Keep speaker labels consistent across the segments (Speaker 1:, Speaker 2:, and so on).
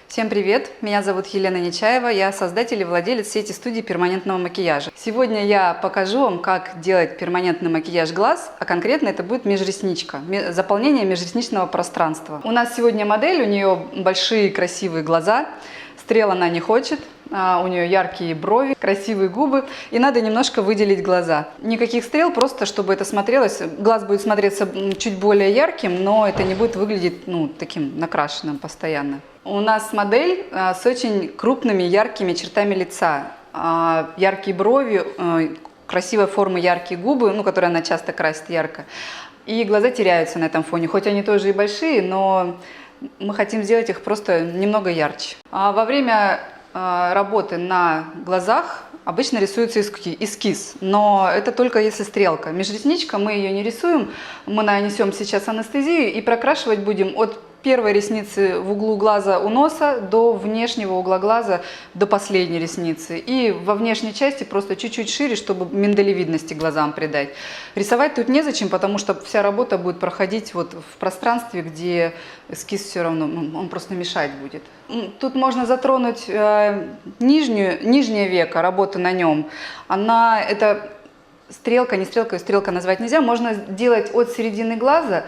Speaker 1: Всем привет! Меня зовут Елена Нечаева, я создатель и владелец сети студий перманентного макияжа. Сегодня я покажу вам, как делать перманентный макияж глаз, а конкретно это будет межресничка, заполнение межресничного пространства. У нас сегодня модель, у нее большие красивые глаза, стрел она не хочет, у нее яркие брови, красивые губы, и надо немножко выделить глаза. Никаких стрел, просто чтобы это смотрелось, глаз будет смотреться чуть более ярким, но это не будет выглядеть таким накрашенным постоянно. У нас модель с очень крупными яркими чертами лица, яркие брови, красивой формы яркие губы, которые она часто красит ярко, и глаза теряются на этом фоне, хоть они тоже и большие, но мы хотим сделать их просто немного ярче. Во время работы на глазах обычно рисуется эскиз, но это только если стрелка. Межресничка, мы ее не рисуем, мы нанесем сейчас анестезию и прокрашивать будем от первой ресницы в углу глаза у носа до внешнего угла глаза до последней ресницы. И во внешней части просто чуть-чуть шире, чтобы миндалевидности глазам придать. Рисовать тут незачем, потому что вся работа будет проходить вот в пространстве, где эскиз все равно, он просто мешать будет. Тут можно затронуть нижнее веко, работу на нем. Это стрелка, не стрелка, стрелка назвать нельзя. Можно делать от середины глаза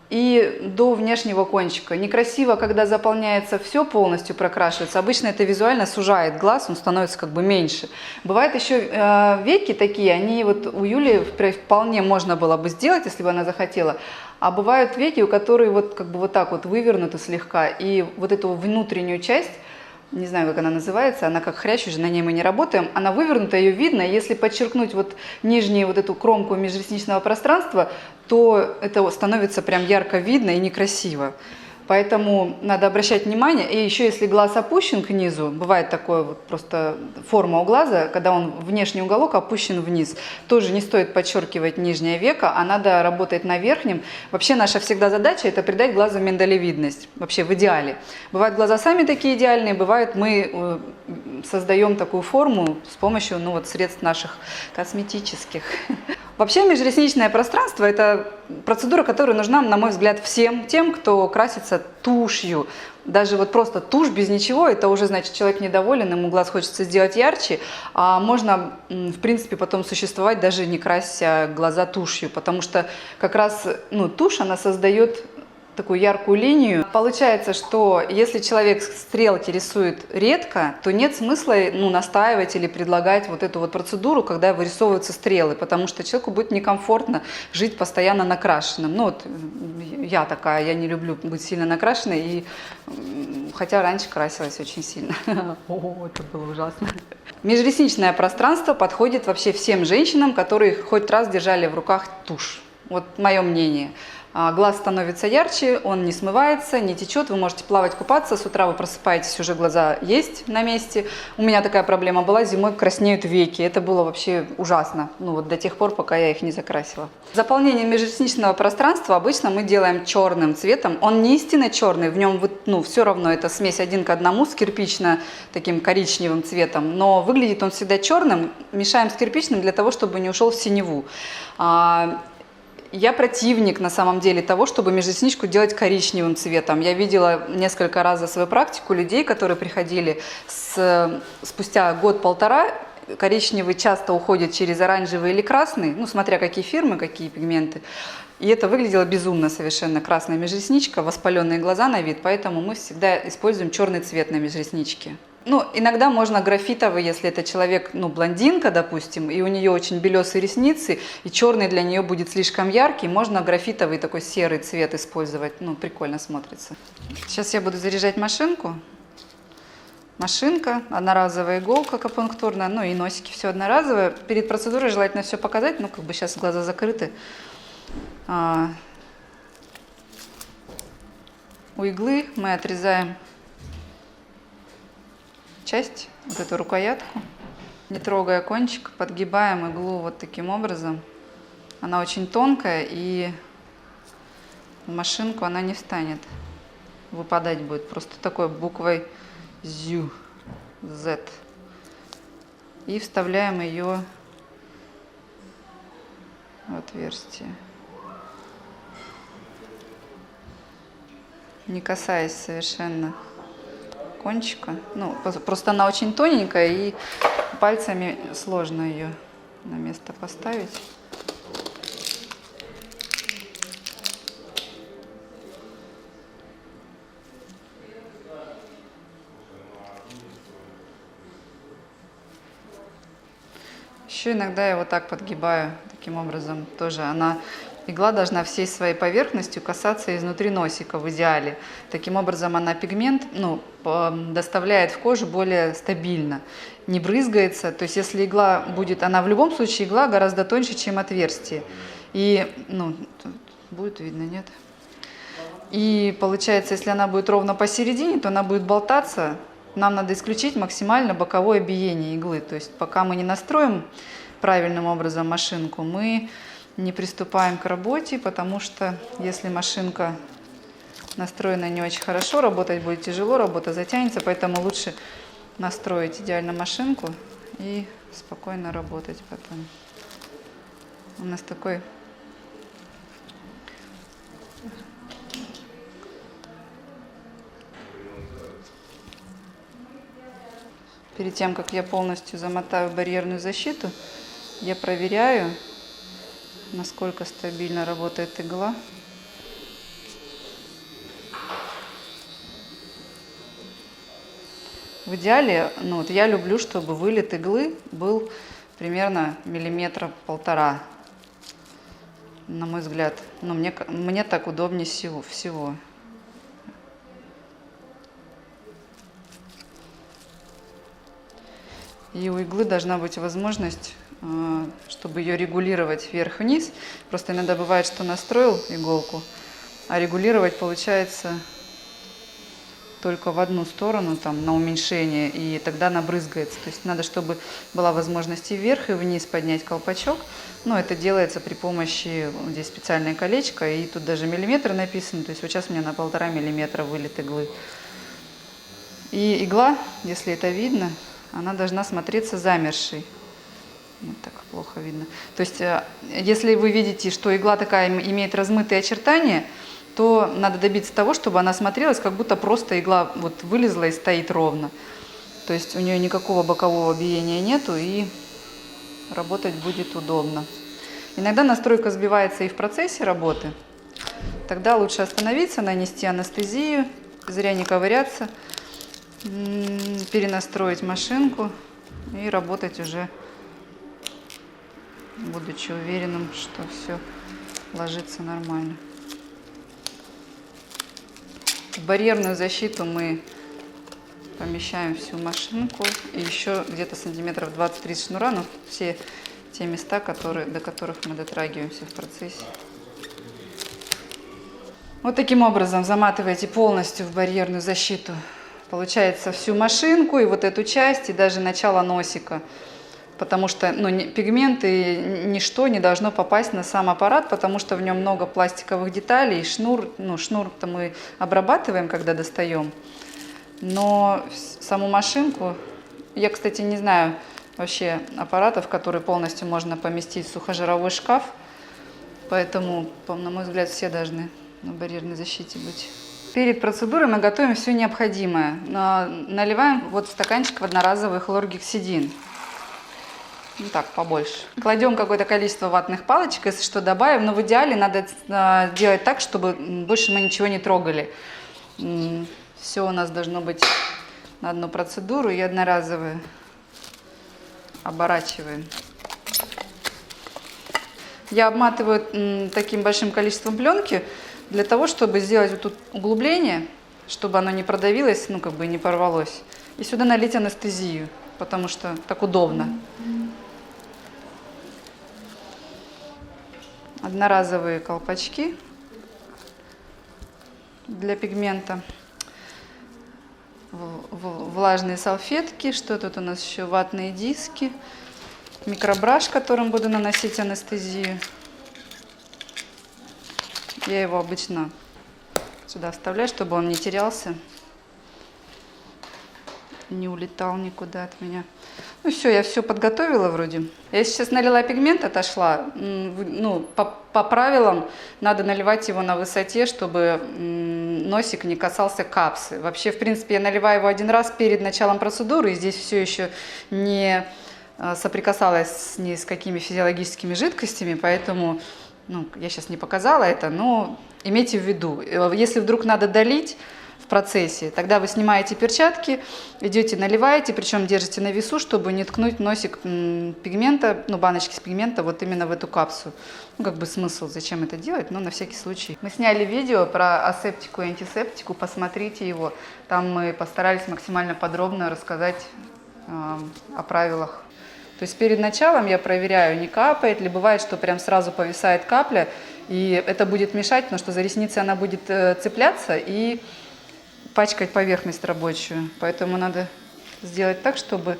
Speaker 1: и до внешнего кончика. Некрасиво, когда заполняется все полностью, прокрашивается. Обычно это визуально сужает глаз, он становится как бы меньше. Бывают еще веки такие, они вот у Юли вполне можно было бы сделать, если бы она захотела. А бывают веки, у которых вот как бы вот так вот вывернуты слегка, и вот эту внутреннюю часть, не знаю, как она называется, она как хрящ, уже на ней мы не работаем, она вывернута, ее видно. Если подчеркнуть вот нижнюю вот эту кромку межресничного пространства, то это становится прям ярко видно и некрасиво. Поэтому надо обращать внимание. И еще если глаз опущен к низу, бывает такое вот просто форма у глаза, когда он внешний уголок опущен вниз, тоже не стоит подчеркивать нижнее веко, а надо работать на верхнем. Вообще наша всегда задача это придать глазу миндалевидность, вообще в идеале. Бывают глаза сами такие идеальные, бывает мы создаем такую форму с помощью средств наших косметических. Вообще межресничное пространство – это процедура, которая нужна, на мой взгляд, всем тем, кто красится тушью. Даже вот просто тушь без ничего, это уже значит человек недоволен, ему глаз хочется сделать ярче, а можно, в принципе, потом существовать, даже не крася глаза тушью, потому что как раз тушь, она создает такую яркую линию. Получается, что если человек стрелки рисует редко, то нет смысла настаивать или предлагать вот эту вот процедуру, когда вырисовываются стрелы, потому что человеку будет некомфортно жить постоянно накрашенным. Я такая, я не люблю быть сильно накрашенной, и хотя раньше красилась очень сильно. Это было ужасно. Межресничное пространство подходит вообще всем женщинам, которые хоть раз держали в руках тушь. Вот мое мнение. Глаз становится ярче, он не смывается, не течет, вы можете плавать, купаться, с утра вы просыпаетесь, уже глаза есть на месте. У меня такая проблема была, зимой краснеют веки, это было вообще ужасно, до тех пор, пока я их не закрасила. Заполнение межресничного пространства обычно мы делаем черным цветом, он не истинно черный, в нем все равно это смесь 1 к 1 с кирпично-таким коричневым цветом, но выглядит он всегда черным, мешаем с кирпичным для того, чтобы не ушел в синеву. Я противник, на самом деле, того, чтобы межресничку делать коричневым цветом. Я видела несколько раз за свою практику людей, которые приходили спустя год-полтора. Коричневый часто уходит через оранжевый или красный, смотря какие фирмы, какие пигменты. И это выглядело безумно совершенно. Красная межресничка, воспаленные глаза на вид, поэтому мы всегда используем черный цвет на межресничке. Иногда можно графитовый, если это человек, блондинка, допустим, и у нее очень белесые ресницы, и черный для нее будет слишком яркий, можно графитовый такой серый цвет использовать, прикольно смотрится. Сейчас я буду заряжать машинку. Машинка, одноразовая иголка акупунктурная, и носики, все одноразовое. Перед процедурой желательно все показать, сейчас глаза закрыты. У иглы мы отрезаем часть, вот эту рукоятку, не трогая кончик, подгибаем иглу вот таким образом. Она очень тонкая, и в машинку она не встанет, выпадать будет просто такой буквой Z. И вставляем ее в отверстие, не касаясь совершенно кончика. Ну, просто она очень тоненькая, и пальцами сложно ее на место поставить. Еще иногда я вот так подгибаю, таким образом тоже игла должна всей своей поверхностью касаться изнутри носика в идеале. Таким образом она пигмент доставляет в кожу более стабильно, не брызгается. То есть если игла будет, она в любом случае игла гораздо тоньше, чем отверстие. И, тут будет видно, нет? И получается, если она будет ровно посередине, то она будет болтаться. Нам надо исключить максимально боковое биение иглы. То есть пока мы не настроим правильным образом машинку, мы не приступаем к работе, потому что если машинка настроена не очень хорошо, работать будет тяжело, работа затянется, поэтому лучше настроить идеально машинку и спокойно работать потом. У нас такой перед тем, как я полностью замотаю барьерную защиту, я проверяю, насколько стабильно работает игла. В идеале, я люблю, чтобы вылет иглы был примерно 1,5 мм, на мой взгляд. Мне так удобнее всего. И у иглы должна быть возможность, чтобы ее регулировать вверх-вниз. Просто иногда бывает, что настроил иголку, а регулировать получается только в одну сторону, там, на уменьшение, и тогда она брызгается. То есть надо, чтобы была возможность и вверх, и вниз поднять колпачок. Но это делается при помощи, здесь специальное колечко, и тут даже миллиметр написано. То есть вот сейчас у меня на 1,5 мм вылет иглы. И игла, если это видно, она должна смотреться замершей. Вот так плохо видно. То есть, если вы видите, что игла такая имеет размытые очертания, то надо добиться того, чтобы она смотрелась, как будто просто игла вот вылезла и стоит ровно. То есть у нее никакого бокового биения нету, и работать будет удобно. Иногда настройка сбивается и в процессе работы. Тогда лучше остановиться, нанести анестезию, зря не ковыряться, перенастроить машинку и работать уже, будучи уверенным, что все ложится нормально. В барьерную защиту мы помещаем всю машинку и еще где-то сантиметров 20-30 шнура, но все те места, до которых мы дотрагиваемся в процессе. Вот таким образом заматываете полностью в барьерную защиту, получается, всю машинку и вот эту часть, и даже начало носика. Потому что пигменты, ничто не должно попасть на сам аппарат, потому что в нем много пластиковых деталей. Шнур-то мы обрабатываем, когда достаем. Но саму машинку, я, кстати, не знаю вообще аппаратов, в которые полностью можно поместить в сухожировой шкаф. Поэтому, на мой взгляд, все должны на барьерной защите быть. Перед процедурой мы готовим все необходимое. Наливаем вот в стаканчик в одноразовый хлоргексидин. Так, побольше. Кладем какое-то количество ватных палочек, если что, добавим. Но в идеале надо делать так, чтобы больше мы ничего не трогали. Все у нас должно быть на одну процедуру и одноразовое. Оборачиваем. Я обматываю таким большим количеством пленки для того, чтобы сделать вот тут углубление, чтобы оно не продавилось, не порвалось. И сюда налить анестезию, потому что так удобно. Одноразовые колпачки для пигмента, влажные салфетки, что тут у нас еще, ватные диски, микробраш, которым буду наносить анестезию. Я его обычно сюда вставляю, чтобы он не терялся, не улетал никуда от меня. Ну все, я все подготовила вроде. Я сейчас налила пигмент, отошла. По правилам надо наливать его на высоте, чтобы носик не касался капсы. Вообще, в принципе, я наливаю его один раз перед началом процедуры, и здесь все еще не соприкасалась ни с какими физиологическими жидкостями, поэтому я сейчас не показала это, но имейте в виду, если вдруг надо долить в процессе, тогда вы снимаете перчатки, идете наливаете, причем держите на весу, чтобы не ткнуть носик пигмента, баночки с пигмента вот именно в эту капсулу. Как бы смысл, зачем это делать, но на всякий случай. Мы сняли видео про асептику и антисептику, посмотрите его. Там мы постарались максимально подробно рассказать о правилах. То есть перед началом я проверяю, не капает ли, бывает, что прям сразу повисает капля, и это будет мешать, потому что за ресницы она будет цепляться и пачкать поверхность рабочую. Поэтому надо сделать так, чтобы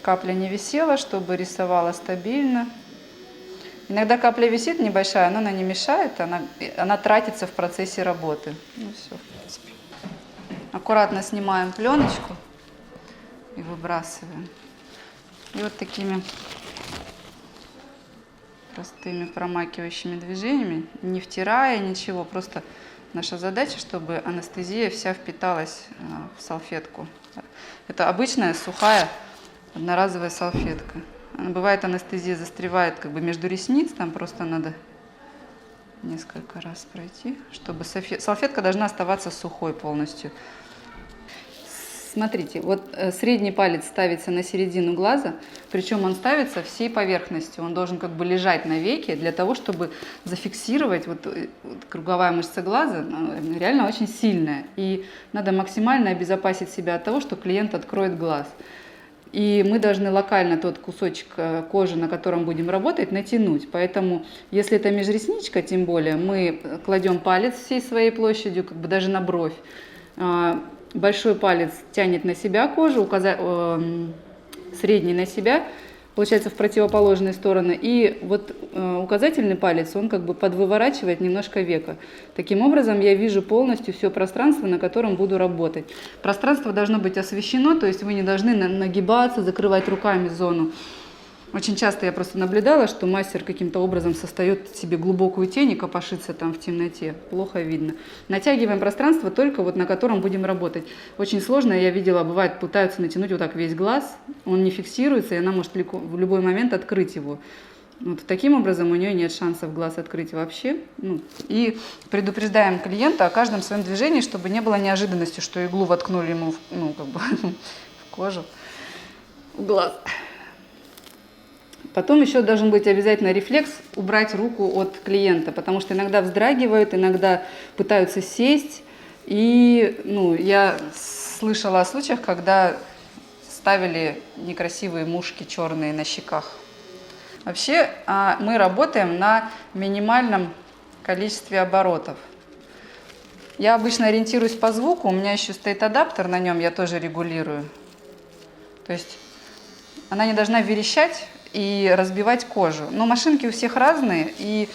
Speaker 1: капля не висела, чтобы рисовала стабильно. Иногда капля висит небольшая, но она не мешает, она тратится в процессе работы. Все, в принципе. Аккуратно снимаем пленочку и выбрасываем. И вот такими простыми промакивающими движениями, не втирая ничего, просто наша задача, чтобы анестезия вся впиталась в салфетку. Это обычная сухая одноразовая салфетка. Бывает, анестезия застревает как бы между ресниц, там просто надо несколько раз пройти, чтобы салфетка должна оставаться сухой полностью. Смотрите, вот средний палец ставится на середину глаза, причем он ставится всей поверхностью, он должен как бы лежать на веке для того, чтобы зафиксировать, вот круговая мышца глаза реально очень сильная, и надо максимально обезопасить себя от того, что клиент откроет глаз. И мы должны локально тот кусочек кожи, на котором будем работать, натянуть. Поэтому, если это межресничка, тем более, мы кладем палец всей своей площадью, как бы даже на бровь. Большой палец тянет на себя кожу, средний на себя, получается в противоположные стороны. И вот указательный палец, он как бы подвыворачивает немножко веко. Таким образом, я вижу полностью все пространство, на котором буду работать. Пространство должно быть освещено, то есть вы не должны нагибаться, закрывать руками зону. Очень часто я просто наблюдала, что мастер каким-то образом создает себе глубокую тень и копошится там в темноте. Плохо видно. Натягиваем пространство только вот на котором будем работать. Очень сложно, я видела, бывает, пытаются натянуть вот так весь глаз, он не фиксируется, и она может в любой момент открыть его. Вот таким образом у нее нет шансов глаз открыть вообще. И предупреждаем клиента о каждом своем движении, чтобы не было неожиданности, что иглу воткнули ему в кожу, в глаз. Потом еще должен быть обязательно рефлекс убрать руку от клиента, потому что иногда вздрагивают, иногда пытаются сесть. И я слышала о случаях, когда ставили некрасивые мушки черные на щеках. Вообще мы работаем на минимальном количестве оборотов. Я обычно ориентируюсь по звуку, у меня еще стоит адаптер на нем, я тоже регулирую. То есть она не должна верещать и разбивать кожу. Но машинки у всех разные, и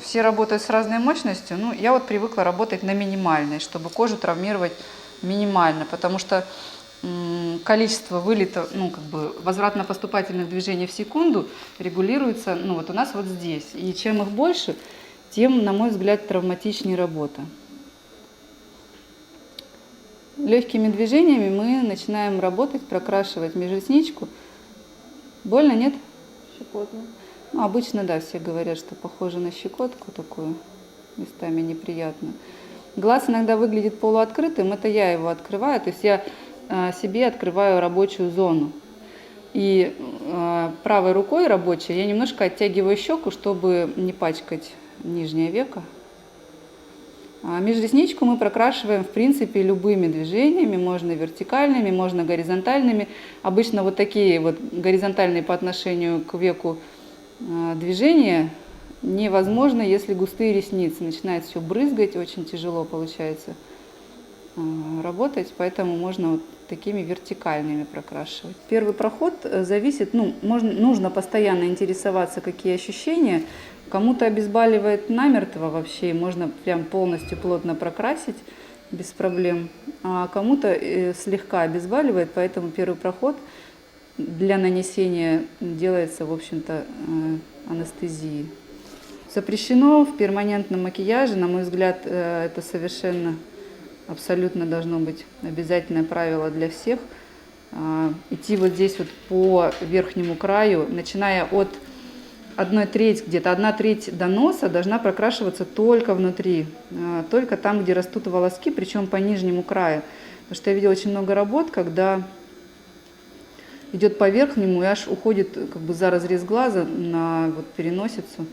Speaker 1: все работают с разной мощностью. Я вот привыкла работать на минимальной, чтобы кожу травмировать минимально, потому что количество вылета, возвратно-поступательных движений в секунду регулируется, у нас вот здесь. И чем их больше, тем, на мой взгляд, травматичнее работа. Легкими движениями мы начинаем работать, прокрашивать межресничку. Больно, нет?
Speaker 2: Щекотно.
Speaker 1: Обычно, да, все говорят, что похоже на щекотку такую, местами неприятно. Глаз иногда выглядит полуоткрытым, это я его открываю, то есть я себе открываю рабочую зону. И правой рукой рабочей я немножко оттягиваю щеку, чтобы не пачкать нижнее веко. Межресничку мы прокрашиваем, в принципе, любыми движениями, можно вертикальными, можно горизонтальными. Обычно вот такие вот горизонтальные по отношению к веку движения невозможно, если густые ресницы. Начинает все брызгать, очень тяжело получается работать, поэтому можно вот такими вертикальными прокрашивать. Первый проход зависит, нужно постоянно интересоваться, какие ощущения. Кому-то обезболивает намертво вообще, можно прям полностью плотно прокрасить без проблем, а кому-то слегка обезболивает, поэтому первый проход для нанесения делается, в общем-то, анестезии. Запрещено в перманентном макияже, на мой взгляд, это совершенно абсолютно должно быть обязательное правило для всех. Идти вот здесь вот по верхнему краю, начиная от 1/3, где-то 1/3 до носа должна прокрашиваться только внутри, только там, где растут волоски, причем по нижнему краю. Потому что я видела очень много работ, когда идет по верхнему и аж уходит как бы за разрез глаза на вот переносицу.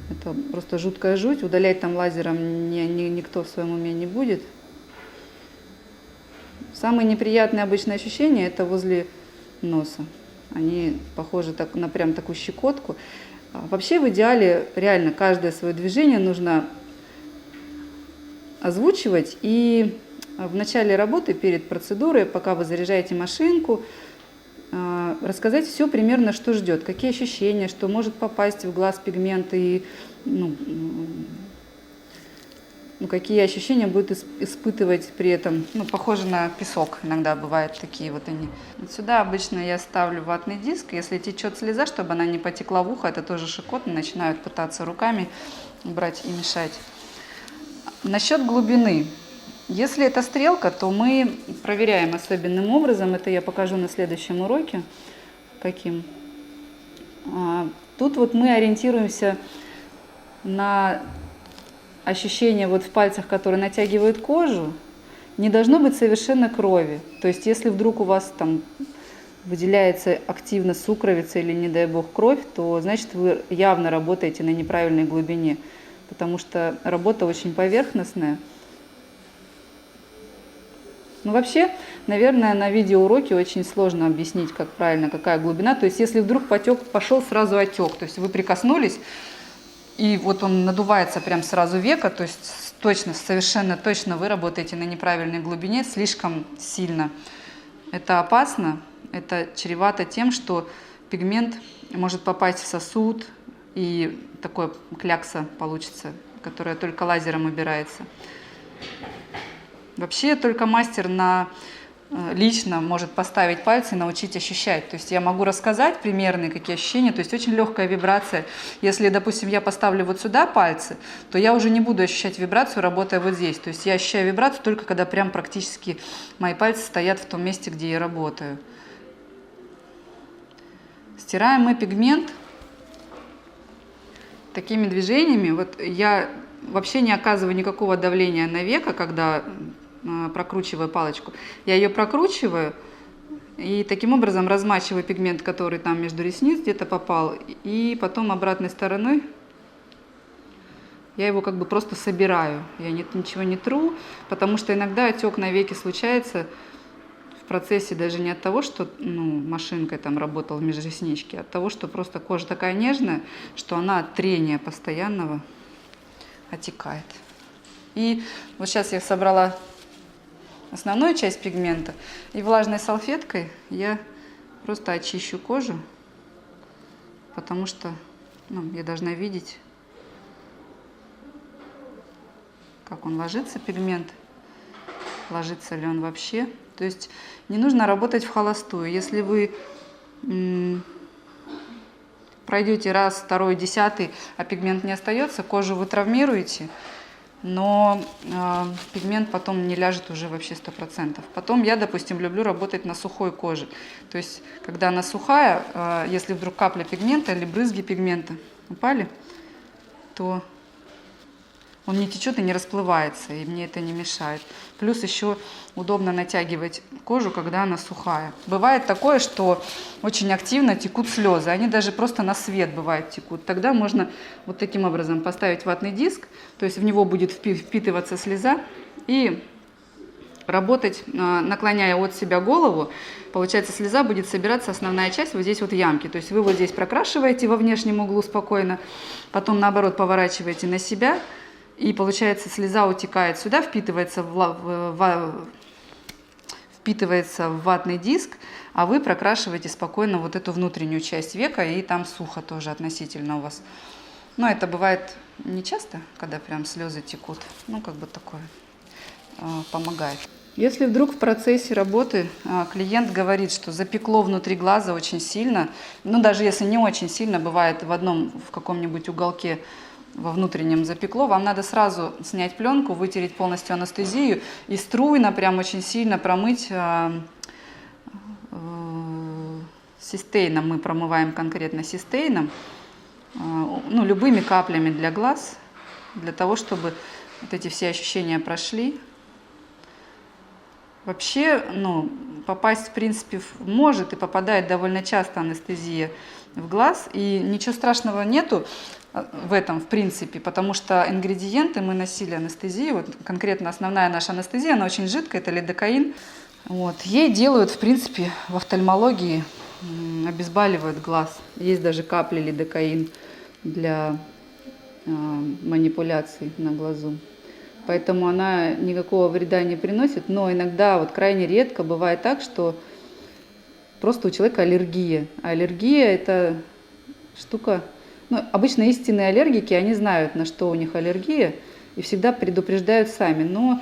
Speaker 1: Это просто жуткая жуть. Удалять там лазером никто в своем уме не будет. Самые неприятные обычные ощущения это возле носа. Они похожи на прям такую щекотку. Вообще в идеале реально каждое свое движение нужно озвучивать и в начале работы, перед процедурой, пока вы заряжаете машинку, рассказать все примерно, что ждет, какие ощущения, что может попасть в глаз пигмент и какие ощущения будет испытывать при этом. Похоже на песок иногда бывают такие вот они. Вот сюда обычно я ставлю ватный диск. Если течет слеза, чтобы она не потекла в ухо, это тоже щекотно, начинают пытаться руками брать и мешать. Насчет глубины. Если это стрелка, то мы проверяем особенным образом. Это я покажу на следующем уроке. Каким. Тут вот мы ориентируемся на ощущение вот в пальцах, которые натягивают кожу. Не должно быть совершенно крови. То есть если вдруг у вас там выделяется активно сукровица или, не дай бог, кровь, то значит вы явно работаете на неправильной глубине. Потому что работа очень поверхностная. Вообще, наверное, на видеоуроке очень сложно объяснить, как правильно, какая глубина. То есть, если вдруг пошел сразу отек, то есть вы прикоснулись, и вот он надувается прям сразу века, то есть точно, совершенно точно вы работаете на неправильной глубине, слишком сильно. Это опасно, это чревато тем, что пигмент может попасть в сосуд, и такое клякса получится, которая только лазером убирается. Вообще только мастер лично может поставить пальцы и научить ощущать. То есть я могу рассказать примерные какие ощущения, то есть очень легкая вибрация. Если, допустим, я поставлю вот сюда пальцы, то я уже не буду ощущать вибрацию, работая вот здесь. То есть я ощущаю вибрацию только когда прям практически мои пальцы стоят в том месте, где я работаю. Стираем мы пигмент такими движениями. Вот я вообще не оказываю никакого давления на веко, когда прокручиваю палочку. Я ее прокручиваю и таким образом размачиваю пигмент, который там между ресниц где-то попал, и потом обратной стороной я его как бы просто собираю. Я ничего не тру, потому что иногда отек на веке случается в процессе даже не от того, что машинкой там работал в межресничке, а от того, что просто кожа такая нежная, что она от трения постоянного отекает. И вот сейчас я собрала основную часть пигмента, и влажной салфеткой я просто очищу кожу, потому что я должна видеть, как он ложится, пигмент, ложится ли он вообще. То есть не нужно работать в холостую. Если вы пройдете раз, второй, 10, а пигмент не остается, кожу вы травмируете, но пигмент потом не ляжет уже вообще 100%. Потом я, допустим, люблю работать на сухой коже. То есть, когда она сухая, если вдруг капля пигмента или брызги пигмента упали, то он не течет и не расплывается, и мне это не мешает. Плюс еще удобно натягивать кожу, когда она сухая. Бывает такое, что очень активно текут слезы, они даже просто на свет бывает текут. Тогда можно вот таким образом поставить ватный диск, то есть в него будет впитываться слеза, и работать, наклоняя от себя голову. Получается, слеза будет собираться, основная часть вот здесь вот ямки. То есть вы вот здесь прокрашиваете во внешнем углу спокойно, потом наоборот поворачиваете на себя, и получается, слеза утекает сюда, впитывается в ватный диск, а вы прокрашиваете спокойно вот эту внутреннюю часть века, и там сухо тоже относительно у вас. Но это бывает не часто, когда прям слезы текут. Как бы такое помогает. Если вдруг в процессе работы клиент говорит, что запекло внутри глаза очень сильно, даже если не очень сильно, бывает в каком-нибудь уголке во внутреннем запекло, вам надо сразу снять пленку, вытереть полностью анестезию и струйно, прям очень сильно промыть систейном. Мы промываем конкретно систейном, ну, любыми каплями для глаз, для того, чтобы вот эти все ощущения прошли. Вообще, ну, попасть, в принципе, может и попадает довольно часто анестезия в глаз, и ничего страшного нету в этом, в принципе, потому что ингредиенты мы носили анестезию, вот конкретно основная наша анестезия, она очень жидкая, это лидокаин. Вот. Ей делают, в принципе, в офтальмологии, обезболивают глаз. Есть даже капли лидокаин для манипуляций на глазу. Поэтому она никакого вреда не приносит, но иногда, вот крайне редко, бывает так, что просто у человека аллергия. А аллергия – это штука… Ну, обычно истинные аллергики, они знают, на что у них аллергия, и всегда предупреждают сами. Но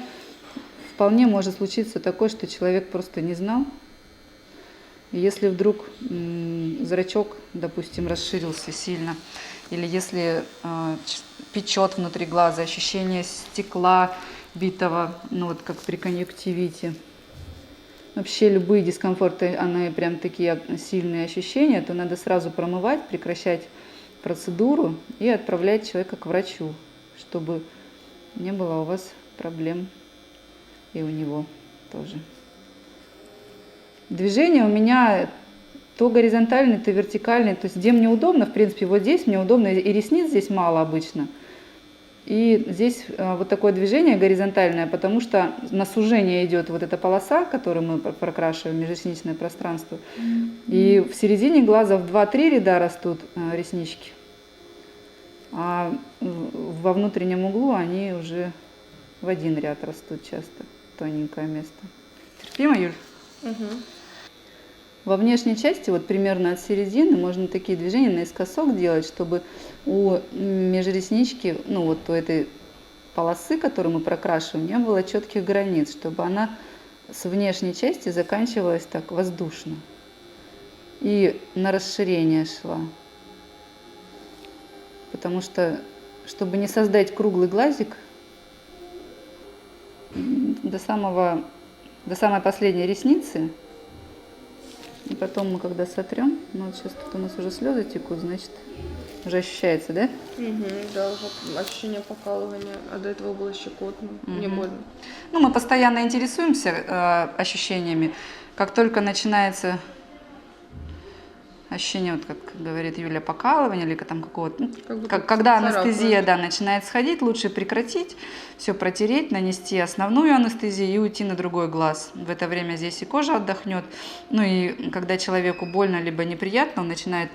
Speaker 1: вполне может случиться такое, что человек просто не знал. И если вдруг зрачок, допустим, расширился сильно, или если печет внутри глаза, ощущение стекла битого, ну вот как при конъюнктивите, вообще любые дискомфорты, они прям такие сильные ощущения, то надо сразу промывать, прекращать процедуру и отправлять человека к врачу, чтобы не было у вас проблем и у него тоже. Движение у меня то горизонтальный, то вертикальный, то есть где мне удобно, в принципе, вот здесь мне удобно, и ресниц здесь мало обычно. И здесь вот такое движение горизонтальное, потому что на сужение идет вот эта полоса, которую мы прокрашиваем, межресничное пространство. И в середине глаза в 2-3 ряда растут реснички, а во внутреннем углу они уже в 1 ряд растут часто, тоненькое место. Терпимо, Юль?
Speaker 2: Угу.
Speaker 1: Во внешней части, вот примерно от середины, можно такие движения наискосок делать, чтобы у межреснички, ну вот у этой полосы, которую мы прокрашиваем, не было четких границ, чтобы она с внешней части заканчивалась так воздушно и на расширение шла. Потому что, чтобы не создать круглый глазик, до самой последней ресницы. И потом мы когда сотрем, ну вот сейчас тут у нас уже слезы текут, значит, уже ощущается, да?
Speaker 2: Угу, да, вот ощущение покалывания, а до этого было щекотно, не больно.
Speaker 1: Ну, мы постоянно интересуемся ощущениями. Как только начинается ощущение, вот как говорит Юля, покалывания или там какого-то, ну, когда анестезия, да, начинает сходить, лучше прекратить, все протереть, нанести основную анестезию и уйти на другой глаз. В это время здесь и кожа отдохнет. Ну и когда человеку больно либо неприятно, он начинает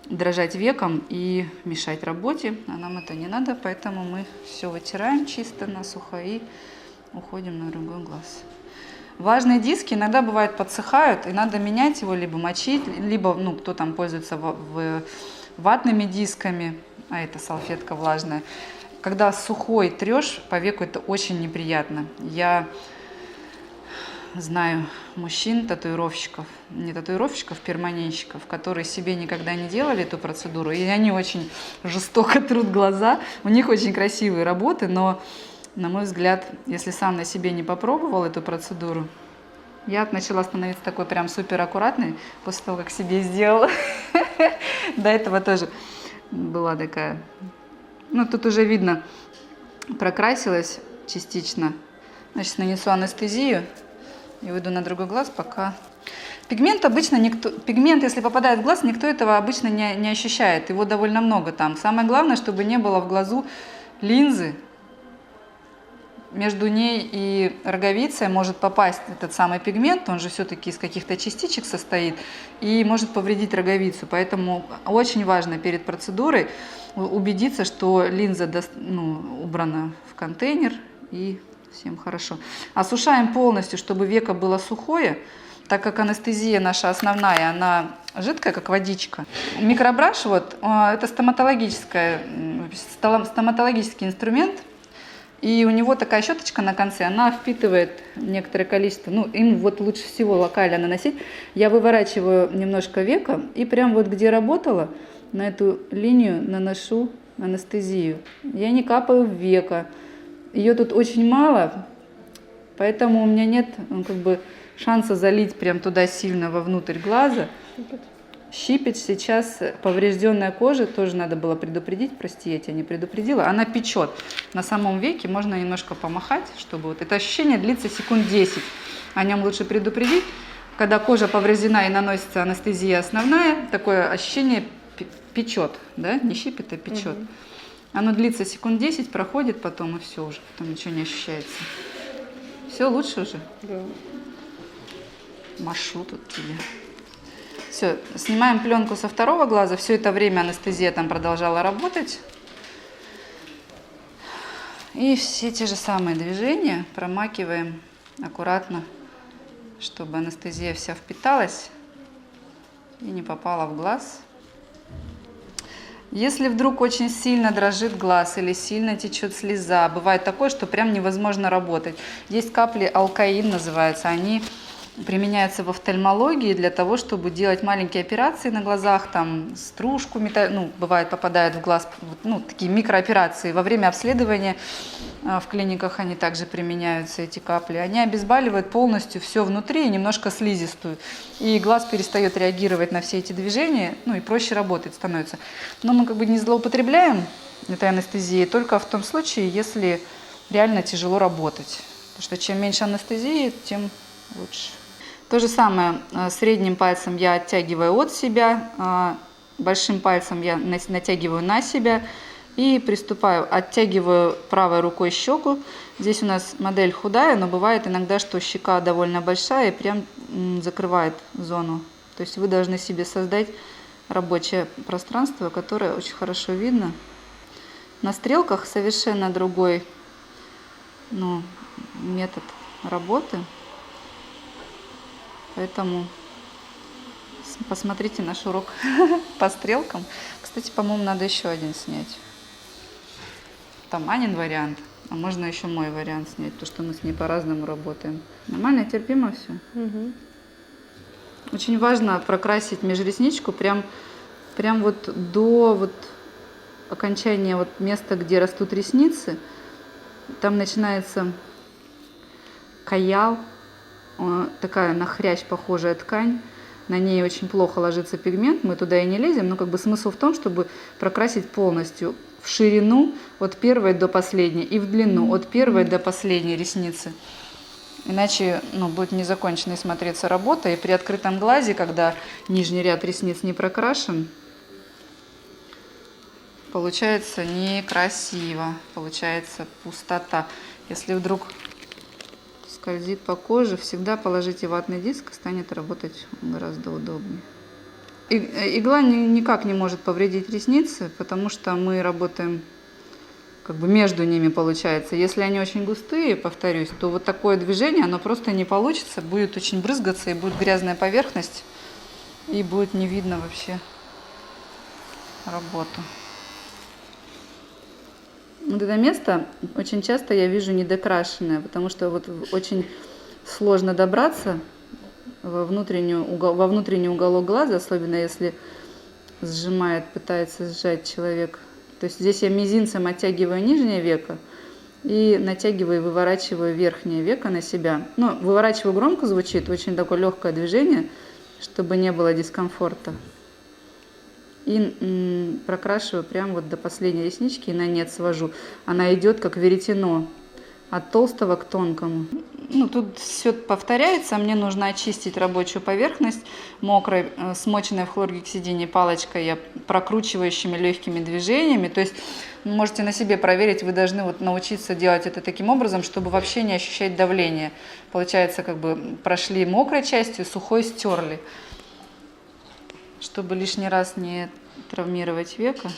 Speaker 1: дрожать веком и мешать работе, а нам это не надо, поэтому мы все вытираем чисто насухо и уходим на другой глаз. Влажные диски иногда бывает подсыхают, и надо менять его, либо мочить, либо, ну, кто там пользуется ватными дисками, а это салфетка влажная. Когда сухой трешь по веку, это очень неприятно. Я знаю мужчин, татуировщиков, не татуировщиков, перманентщиков, которые себе никогда не делали эту процедуру, и они очень жестоко трут глаза. У них очень красивые работы, но, на мой взгляд, если сам на себе не попробовал эту процедуру, я начала становиться такой прям супер аккуратной после того, как себе сделала. До этого тоже была такая. Ну, тут уже видно, прокрасилась частично. Значит, нанесу анестезию и уйду на другой глаз, пока... Пигмент обычно пигмент, если попадает в глаз, никто этого обычно не ощущает. Его довольно много там. Самое главное, чтобы не было в глазу линзы. Между ней и роговицей может попасть этот самый пигмент, он же все-таки из каких-то частичек состоит, и может повредить роговицу. Поэтому очень важно перед процедурой убедиться, что линза убрана в контейнер, и всем хорошо. Осушаем полностью, чтобы веко было сухое, так как анестезия наша основная, она жидкая, как водичка. Микробраш, вот, это стоматологический инструмент, и у него такая щеточка на конце, она впитывает некоторое количество, ну, им вот лучше всего локально наносить. Я выворачиваю немножко веко, и прям вот где работала, на эту линию наношу анестезию. Я не капаю в веко. Ее тут очень мало, поэтому у меня нет как бы шанса залить прям туда сильно вовнутрь глаза. Щипет сейчас поврежденная кожа, тоже надо было предупредить, прости, я тебя не предупредила. Она печет. На самом веке можно немножко помахать, чтобы вот это ощущение длится секунд 10. О нем лучше предупредить. Когда кожа повреждена и наносится анестезия основная, такое ощущение печет, да, не щипет, а печет. Оно длится секунд 10, проходит потом, и все уже, потом ничего не ощущается. Все лучше уже?
Speaker 2: Да.
Speaker 1: Машу тут тебе. Все, снимаем пленку со второго глаза. Все это время анестезия там продолжала работать. И все те же самые движения промакиваем аккуратно, чтобы анестезия вся впиталась и не попала в глаз. Если вдруг очень сильно дрожит глаз или сильно течет слеза, бывает такое, что прям невозможно работать. Есть капли алкаин, называются, они применяются в офтальмологии для того, чтобы делать маленькие операции на глазах, там стружку, бывает попадает в глаз, такие микрооперации. Во время обследования в клиниках они также применяются, эти капли. Они обезболивают полностью все внутри и немножко слизистую. И глаз перестает реагировать на все эти движения, и проще работать становится. Но мы как бы не злоупотребляем этой анестезией только в том случае, если реально тяжело работать. Потому что чем меньше анестезии, тем лучше. То же самое средним пальцем я оттягиваю от себя, большим пальцем я натягиваю на себя и приступаю. Оттягиваю правой рукой щеку. Здесь у нас модель худая, но бывает иногда, что щека довольно большая и прям закрывает зону. То есть вы должны себе создать рабочее пространство, которое очень хорошо видно. На стрелках совершенно другой метод работы. Поэтому посмотрите наш урок по стрелкам. Кстати, по-моему, надо еще один снять. Там Анин вариант, а можно еще мой вариант снять, потому что мы с ней по-разному работаем. Нормально, терпимо все.
Speaker 2: Угу.
Speaker 1: Очень важно прокрасить межресничку прям вот до окончания места, где растут ресницы. Там начинается каял. Такая на хрящ похожая ткань, на ней очень плохо ложится пигмент, мы туда и не лезем, но смысл в том, чтобы прокрасить полностью в ширину от первой до последней и в длину от первой до последней ресницы. Иначе будет незаконченной смотреться работа, и при открытом глазе, когда нижний ряд ресниц не прокрашен, получается некрасиво, получается пустота. Если вдруг скользит по коже, всегда положите ватный диск, станет работать гораздо удобнее. Игла никак не может повредить ресницы, потому что мы работаем между ними, получается. Если они очень густые, повторюсь, то вот такое движение, оно просто не получится, будет очень брызгаться, и будет грязная поверхность, и будет не видно вообще работу. Вот это место очень часто я вижу недокрашенное, потому что очень сложно добраться во внутренний уголок глаза, особенно если пытается сжать человек. То есть здесь я мизинцем оттягиваю нижнее веко и натягиваю и выворачиваю верхнее веко на себя. Выворачиваю громко звучит, очень такое легкое движение, чтобы не было дискомфорта. И прокрашиваю прямо до последней реснички и на нет свожу. Она идет как веретено от толстого к тонкому. Тут все повторяется. Мне нужно очистить рабочую поверхность мокрой, смоченной в хлоргексидине палочкой, я прокручивающими легкими движениями. То есть можете на себе проверить, вы должны научиться делать это таким образом, чтобы вообще не ощущать давление. Получается, прошли мокрой частью, сухой стерли. Чтобы лишний раз не травмировать веко,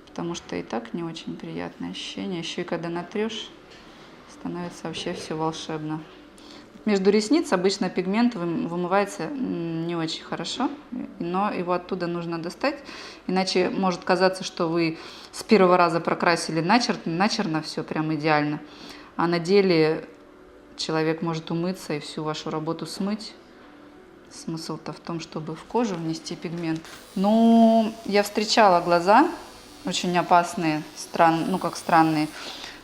Speaker 1: потому что и так не очень приятное ощущение. Еще и когда натрешь, становится вообще все волшебно. Между ресниц обычно пигмент вымывается не очень хорошо, но его оттуда нужно достать, иначе может казаться, что вы с первого раза прокрасили начерно все прям идеально, а на деле человек может умыться и всю вашу работу смыть. Смысл-то в том, чтобы в кожу внести пигмент. Я встречала глаза очень опасные, ну как странные,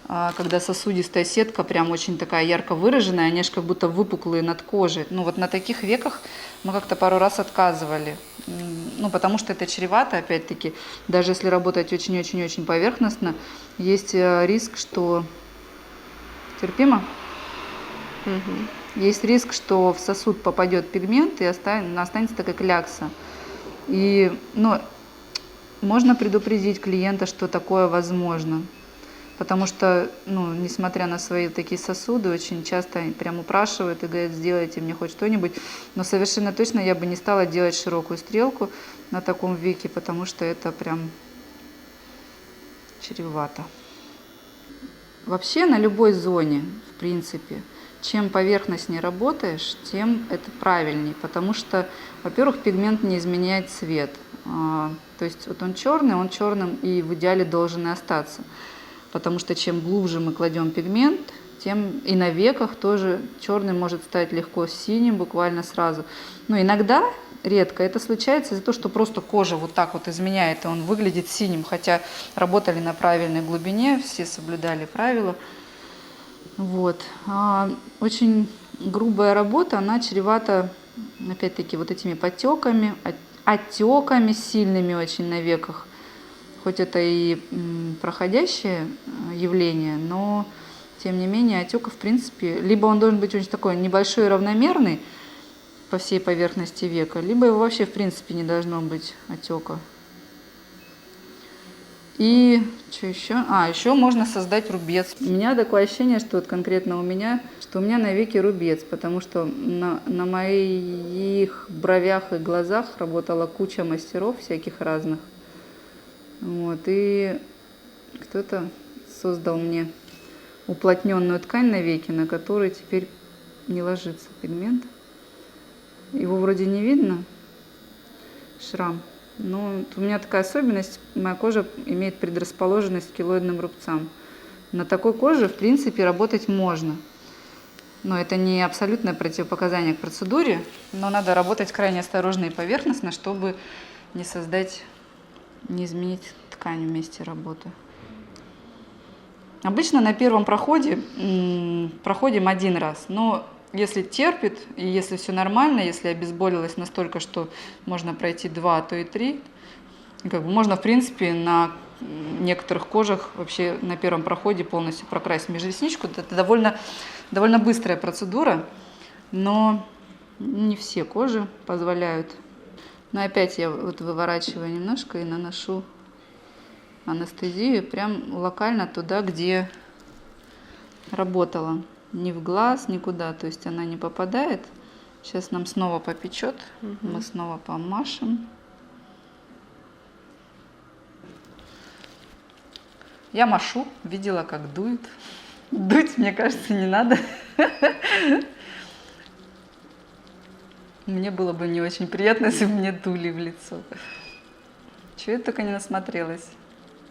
Speaker 1: когда сосудистая сетка прям очень такая ярко выраженная, они же как будто выпуклые над кожей. Ну вот на таких веках мы как-то пару раз отказывали. Ну потому что это чревато, опять-таки, даже если работать очень-очень-очень поверхностно, есть риск, что... Терпимо?
Speaker 2: Мгм.
Speaker 1: Есть риск, что в сосуд попадет пигмент и останется такая клякса. И, ну, можно предупредить клиента, что такое возможно. Потому что, ну, несмотря на свои такие сосуды, очень часто они прям упрашивают и говорят, сделайте мне хоть что-нибудь. Но совершенно точно я бы не стала делать широкую стрелку на таком веке, потому что это прям чревато. Вообще на любой зоне, в принципе, чем поверхностнее работаешь, тем это правильнее, потому что, во-первых, пигмент не изменяет цвет. То есть вот он черным и в идеале должен и остаться. Потому что чем глубже мы кладем пигмент, тем и на веках тоже черный может стать легко синим буквально сразу. Но иногда, редко, это случается из-за того, что просто кожа вот так вот изменяет, и он выглядит синим, хотя работали на правильной глубине, все соблюдали правила. Вот. Очень грубая работа, она чревата, опять-таки, вот этими потеками, отеками сильными очень на веках. Хоть это и проходящее явление, но тем не менее отека, в принципе, либо он должен быть очень такой небольшой и равномерный по всей поверхности века, либо его вообще в принципе не должно быть отека. И что еще? Еще можно создать рубец. У меня такое ощущение, что вот конкретно у меня, что у меня на веке рубец, потому что на моих бровях и глазах работала куча мастеров всяких разных. Вот, и кто-то создал мне уплотненную ткань на веке, на которой теперь не ложится пигмент. Его вроде не видно, шрам, но у меня такая особенность, моя кожа имеет предрасположенность к келоидным рубцам. На такой коже, в принципе, работать можно. Но это не абсолютное противопоказание к процедуре, но надо работать крайне осторожно и поверхностно, чтобы не изменить ткань в месте работы. Обычно на первом проходе проходим один раз, но если терпит и если все нормально, если обезболилась настолько, что можно пройти 2, а то и 3, можно в принципе на некоторых кожах вообще на первом проходе полностью прокрасить межресничку. Это довольно быстрая процедура, но не все кожи позволяют. Но опять я вот выворачиваю немножко и наношу анестезию прям локально туда, где работала. Ни в глаз, никуда. То есть она не попадает. Сейчас нам снова попечет. Мы снова помашем. Я машу. Видела, как дует. Дуть, мне кажется, не надо. Мне было бы не очень приятно, если бы мне дули в лицо. Чего я только не насмотрелась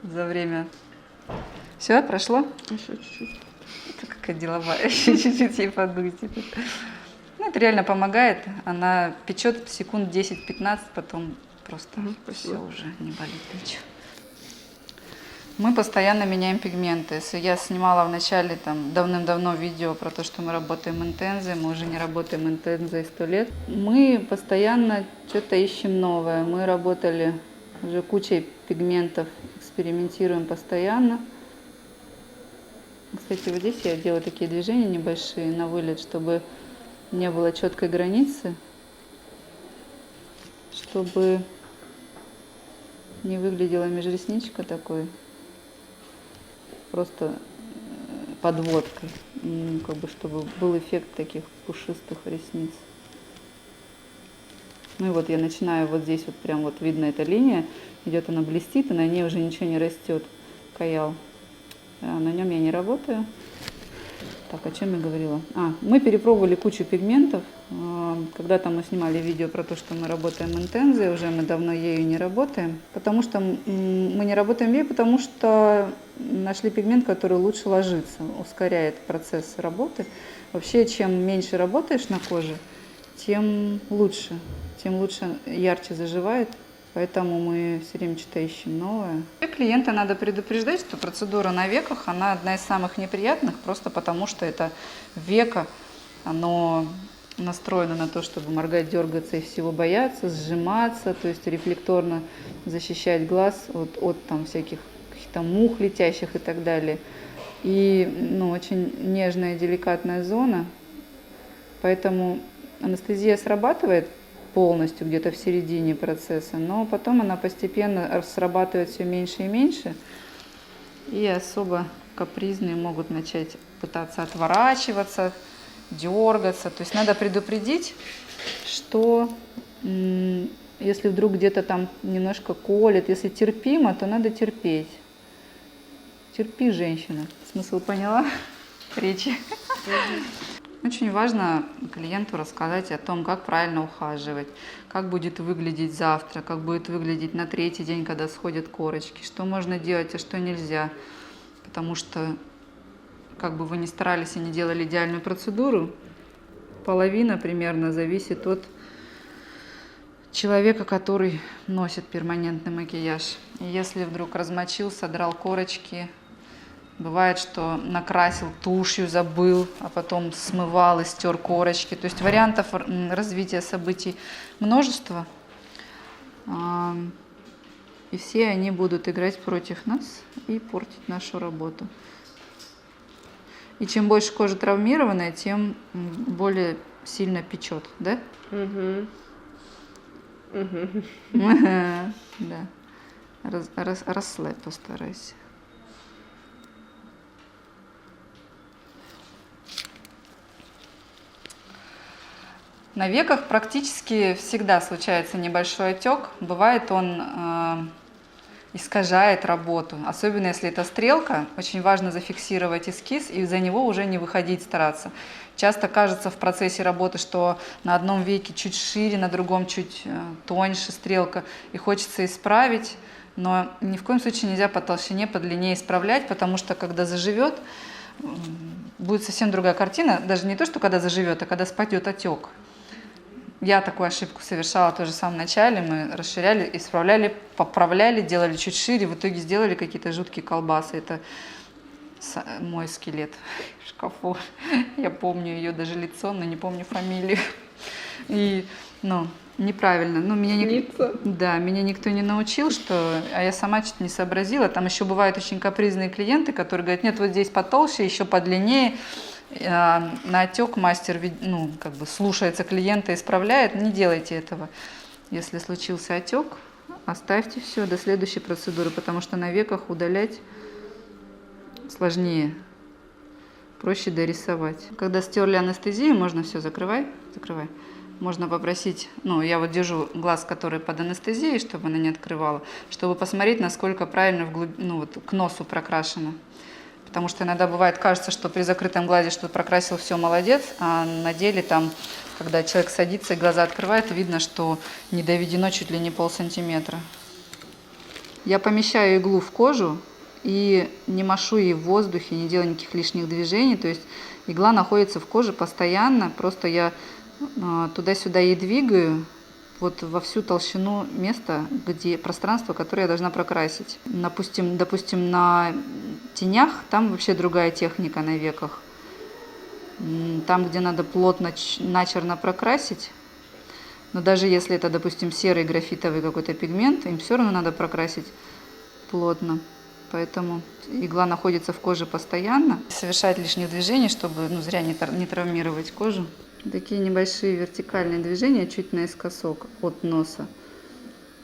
Speaker 1: за время. Все, прошло?
Speaker 2: Еще чуть-чуть.
Speaker 1: Это какая деловая. Еще чуть-чуть ей подуть. Ну, это реально помогает. Она печет секунд 10-15, потом просто все уже не болит ничего. Мы постоянно меняем пигменты. Если я снимала в начале давным-давно видео про то, что мы работаем интензой, мы уже не работаем интензой 100 лет. Мы постоянно что-то ищем новое. Мы работали уже кучей пигментов, экспериментируем постоянно. Кстати, вот здесь я делаю такие движения небольшие на вылет, чтобы не было четкой границы, чтобы не выглядела межресничка такой просто подводкой, чтобы был эффект таких пушистых ресниц. Ну и вот я начинаю вот здесь вот прям вот видно эта линия, идет она блестит, и на ней уже ничего не растет, каял. На нем я не работаю. Так, о чем я говорила? Мы перепробовали кучу пигментов. Когда-то мы снимали видео про то, что мы работаем интензой, уже мы давно ею не работаем. Потому что мы не работаем ею, потому что нашли пигмент, который лучше ложится, ускоряет процесс работы. Вообще, чем меньше работаешь на коже, тем лучше ярче заживает Поэтому мы все время что-то ищем новое. И клиента надо предупреждать, что процедура на веках, она одна из самых неприятных, просто потому что это веко, оно настроено на то, чтобы моргать, дергаться и всего бояться, сжиматься, то есть рефлекторно защищать глаз от там всяких каких-то мух летящих и так далее. И очень нежная, деликатная зона, поэтому анестезия срабатывает полностью где-то в середине процесса, но потом она постепенно срабатывает все меньше и меньше, и особо капризные могут начать пытаться отворачиваться, дергаться. То есть надо предупредить, что если вдруг где-то там немножко колет, если терпимо, то надо терпеть. Терпи, женщина. Смысл поняла? Речи. Очень важно клиенту рассказать о том, как правильно ухаживать, как будет выглядеть завтра, как будет выглядеть на третий день, когда сходят корочки, что можно делать, а что нельзя. Потому что, как бы вы ни старались и не делали идеальную процедуру, половина примерно зависит от человека, который носит перманентный макияж. И если вдруг размочил, содрал корочки, бывает, что накрасил тушью, забыл, а потом смывал и стер корочки. То есть вариантов развития событий множество. И все они будут играть против нас и портить нашу работу. И чем больше кожа травмированная, тем более сильно печет, да? Да. Расслабь, постарайся. На веках практически всегда случается небольшой отек. Бывает, он искажает работу. Особенно если это стрелка, очень важно зафиксировать эскиз и за него уже не выходить, стараться. Часто кажется в процессе работы, что на одном веке чуть шире, на другом чуть тоньше стрелка, и хочется исправить, но ни в коем случае нельзя по толщине, по длине исправлять, потому что когда заживет, будет совсем другая картина. Даже не то, что когда заживет, а когда спадет отек. Я такую ошибку совершала тоже в самом начале. Мы расширяли, исправляли, поправляли, делали чуть шире. В итоге сделали какие-то жуткие колбасы. Это мой скелет в шкафу. Я помню ее даже лицо, но не помню фамилию. И, неправильно. Меня никто не научил, а я сама что-то не сообразила. Там еще бывают очень капризные клиенты, которые говорят, нет, вот здесь потолще, еще подлиннее. На отек мастер слушается клиента, исправляет. Не делайте этого. Если случился отек, оставьте все до следующей процедуры, потому что на веках удалять сложнее. Проще дорисовать. Когда стерли анестезию, можно все, закрывай. Можно попросить, я вот держу глаз, который под анестезией, чтобы она не открывала, чтобы посмотреть, насколько правильно к носу прокрашено. Потому что иногда бывает, кажется, что при закрытом глазе, что прокрасил, все, молодец, а на деле там, когда человек садится и глаза открывает, видно, что не доведено чуть ли не полсантиметра. Я помещаю иглу в кожу и не машу ей в воздухе, не делаю никаких лишних движений, то есть игла находится в коже постоянно, просто я туда-сюда ей двигаю, вот во всю толщину места, где пространство, которое я должна прокрасить. Допустим, на тенях, там вообще другая техника на веках. Там, где надо плотно, начерно прокрасить, но даже если это, допустим, серый графитовый какой-то пигмент, им все равно надо прокрасить плотно. Поэтому игла находится в коже постоянно. Совершать лишние движения, чтобы зря не травмировать кожу. Такие небольшие вертикальные движения, чуть наискосок от носа,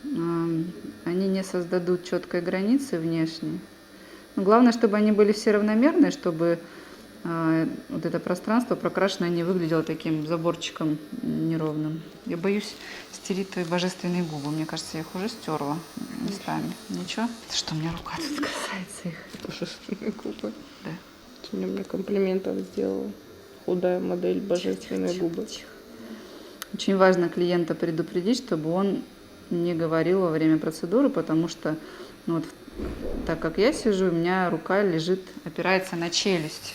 Speaker 1: они не создадут четкой границы внешней. Но главное, чтобы они были все равномерные, чтобы вот это пространство прокрашенное не выглядело таким заборчиком неровным. Я боюсь стереть твои божественные губы. Мне кажется, я их уже стерла местами. Ничего? Что у меня рука тут касается их?
Speaker 2: Божественные губы.
Speaker 1: Да.
Speaker 2: Сегодня мне комплиментов сделала. Худая модель божественные губы.
Speaker 1: Очень важно клиента предупредить, чтобы он не говорил во время процедуры, потому что так как я сижу, у меня рука лежит, опирается на челюсть.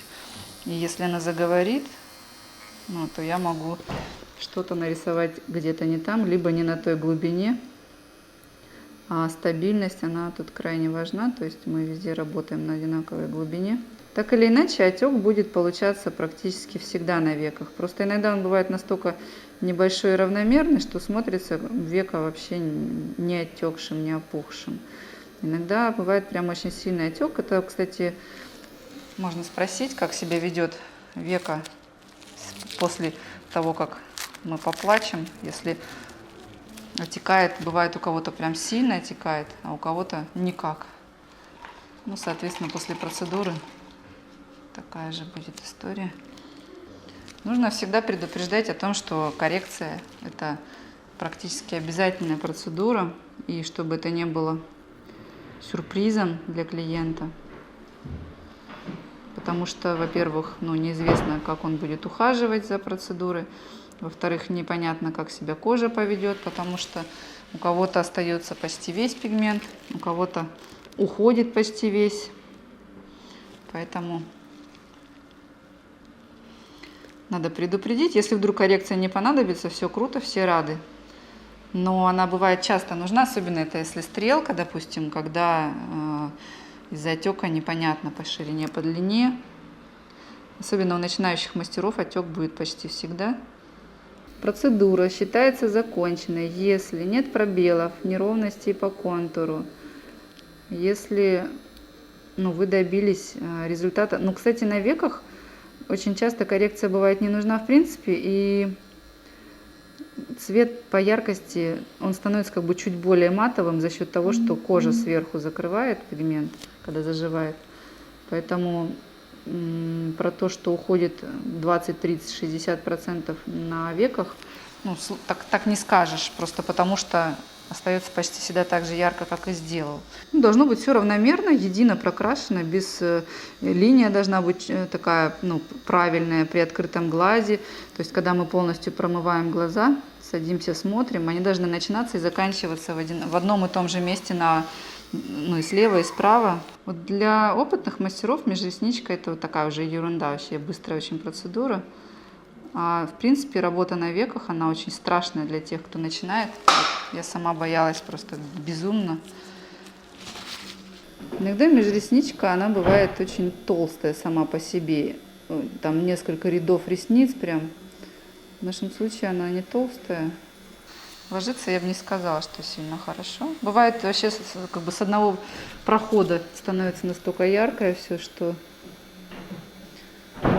Speaker 1: И если она заговорит, то я могу что-то нарисовать где-то не там, либо не на той глубине. А стабильность, она тут крайне важна, то есть мы везде работаем на одинаковой глубине. Так или иначе, отек будет получаться практически всегда на веках. Просто иногда он бывает настолько небольшой и равномерный, что смотрится веко вообще не отекшим, не опухшим. Иногда бывает прям очень сильный отек. Это, кстати, можно спросить, как себя ведет веко после того, как мы поплачем. Если отекает, бывает у кого-то прям сильно отекает, а у кого-то никак. Ну, соответственно, после процедуры такая же будет история. Нужно всегда предупреждать о том, что коррекция – это практически обязательная процедура, и чтобы это не было сюрпризом для клиента. Потому что, во-первых, неизвестно, как он будет ухаживать за процедурой. Во-вторых, непонятно, как себя кожа поведет, потому что у кого-то остается почти весь пигмент, у кого-то уходит почти весь. Поэтому надо предупредить. Если вдруг коррекция не понадобится, все круто, все рады. Но она бывает часто нужна, особенно это если стрелка, допустим, когда из-за отека непонятно по ширине, по длине. Особенно у начинающих мастеров отек будет почти всегда. Процедура считается законченной, если нет пробелов, неровностей по контуру, если вы добились результата. Кстати, на веках очень часто коррекция бывает не нужна в принципе, и цвет по яркости, он становится как бы чуть более матовым за счет того, что кожа сверху закрывает пигмент, когда заживает. Поэтому про то, что уходит 20, 30, 60% на веках, так не скажешь, просто потому что остается почти всегда так же ярко, как и сделал. Должно быть все равномерно, едино прокрашено, без линия должна быть такая правильная при открытом глазе. То есть, когда мы полностью промываем глаза, садимся, смотрим, они должны начинаться и заканчиваться в одном и том же месте и слева, и справа. Вот для опытных мастеров межресничка это вот такая уже ерунда, вообще быстрая очень процедура. А в принципе работа на веках, она очень страшная для тех, кто начинает. Я сама боялась просто безумно. Иногда межресничка, она бывает очень толстая сама по себе. Там несколько рядов ресниц прям. В нашем случае она не толстая. Ложится, я бы не сказала, что сильно хорошо. Бывает вообще как бы с одного прохода становится настолько яркое все, что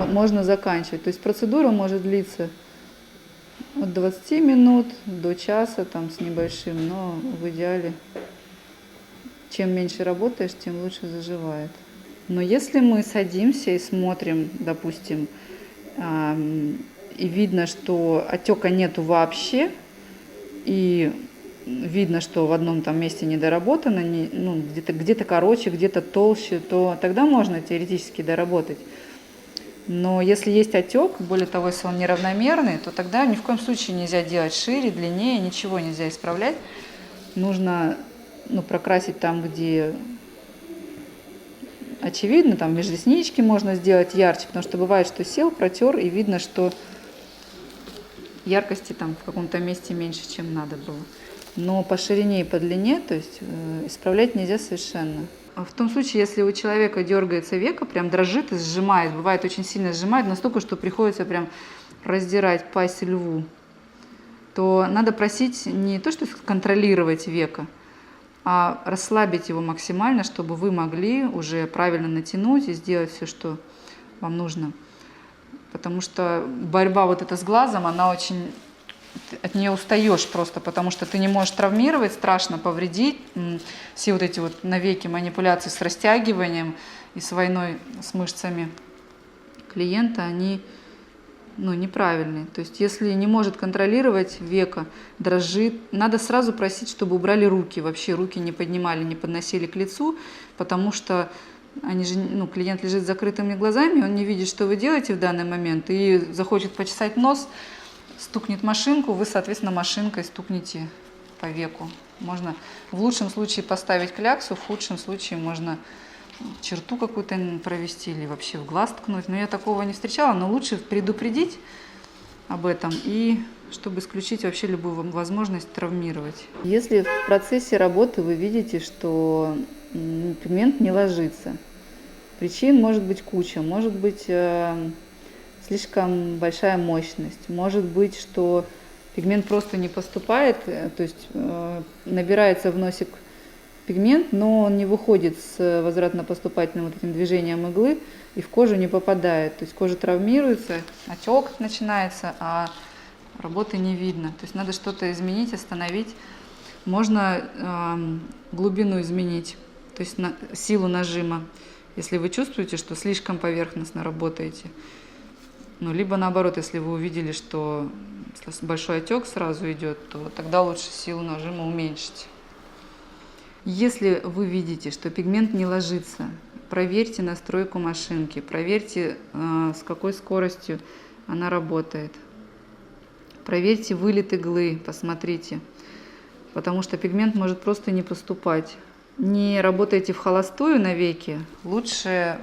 Speaker 1: можно заканчивать. То есть процедура может длиться от 20 минут до часа там, с небольшим, но в идеале чем меньше работаешь, тем лучше заживает. Но если мы садимся и смотрим, допустим, и видно, что отека нету вообще, и видно, что в одном там месте недоработано, где-то короче, где-то толще, то тогда можно теоретически доработать. Но если есть отек, более того, если он неравномерный, то тогда ни в коем случае нельзя делать шире, длиннее, ничего нельзя исправлять. Нужно прокрасить там, где очевидно, там межреснички можно сделать ярче, потому что бывает, что сел, протер, и видно, что яркости там в каком-то месте меньше, чем надо было. Но по ширине и по длине, то есть исправлять нельзя совершенно. В том случае, если у человека дергается веко, прям дрожит и сжимает, бывает очень сильно сжимает, настолько, что приходится прям раздирать пасть льву, то надо просить не то, что контролировать веко, а расслабить его максимально, чтобы вы могли уже правильно натянуть и сделать все, что вам нужно. Потому что борьба вот эта с глазом, она очень... От нее устаешь просто, потому что ты не можешь травмировать, страшно повредить. Все вот эти вот навеки манипуляции с растягиванием и с войной с мышцами клиента, они неправильные. То есть если не может контролировать веко, дрожит, надо сразу просить, чтобы убрали руки. Вообще руки не поднимали, не подносили к лицу, потому что клиент лежит с закрытыми глазами, он не видит, что вы делаете в данный момент, и захочет почесать нос, стукнет машинку, вы, соответственно, машинкой стукнете по веку. Можно в лучшем случае поставить кляксу, в худшем случае можно черту какую-то провести или вообще в глаз ткнуть. Но я такого не встречала, но лучше предупредить, об этом и чтобы исключить вообще любую возможность травмировать. Если в процессе работы вы видите, что пигмент не ложится, причин может быть куча, может быть слишком большая мощность, может быть, что пигмент просто не поступает, то есть набирается в носик пигмент, но он не выходит с возвратно-поступательным вот этим движением иглы и в кожу не попадает. То есть кожа травмируется, отек начинается, а работы не видно. То есть надо что-то изменить, остановить. Можно глубину изменить, то есть силу нажима. Если вы чувствуете, что слишком поверхностно работаете, ну, либо наоборот, если вы увидели, что большой отек сразу идет, то тогда лучше силу нажима уменьшить. Если вы видите, что пигмент не ложится, проверьте настройку машинки, проверьте, с какой скоростью она работает. Проверьте вылет иглы, посмотрите, потому что пигмент может просто не поступать. Не работайте в холостую навеки, лучше